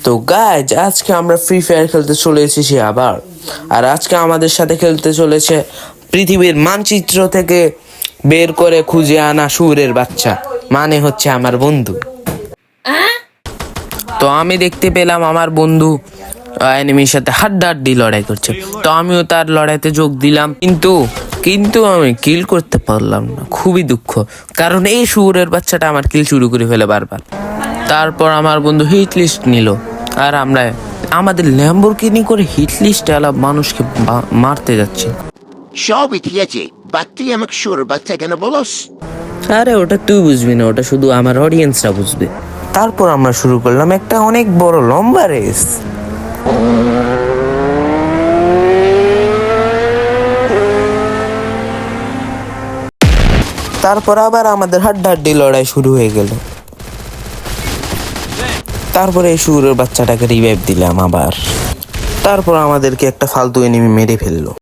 তো গাইজ আজকে আমরা ফ্রি ফায়ার খেলতে চলে এসেছি আবার। আর আজকে আমাদের সাথে খেলতে চলেছে পৃথিবীর মানচিত্র থেকে বের করে খুঁজে আনা শুয়োরের বাচ্চা, মানে হচ্ছে আমার বন্ধু। তো আমি দেখতে পেলাম আমার বন্ধু এনিমির সাথে হাড্ডাহাড্ডি লড়াই করছে, তো আমিও তার লড়াইতে যোগ দিলাম, কিন্তু আমি কিল করতে পারলাম না। খুবই দুঃখ, কারণ এই শুয়োরের বাচ্চাটা আমার কিল শুরু করে ফেলে বারবার। তারপর আমার বন্ধু হিট লিস্ট নিল, আর আমরা আমাদের ল্যাম্বরগিনি করে হিট লিস্টে আলা মানুষকে মারতে যাচ্ছি। সবই ঠিক আছে, বাট তুই আমাকে শুয়োর বাচ্চা কেন বলস? আরে ওটা তুই বুঝবি না, ওটা শুধু আমার অডিয়েন্সরা বুঝবে। তারপর আমরা শুরু করলাম একটা অনেক বড় লম্বা রেস। তারপর আবার আমাদের হাড্ডাহাড্ডি লড়াই শুরু হয়ে গেল। তারপরে এই শুয়োরের বাচ্চাটাকে রিভাইভ দিলাম আবার। তারপর আমাদেরকে একটা ফালতু এনিমি মেরে ফেললো।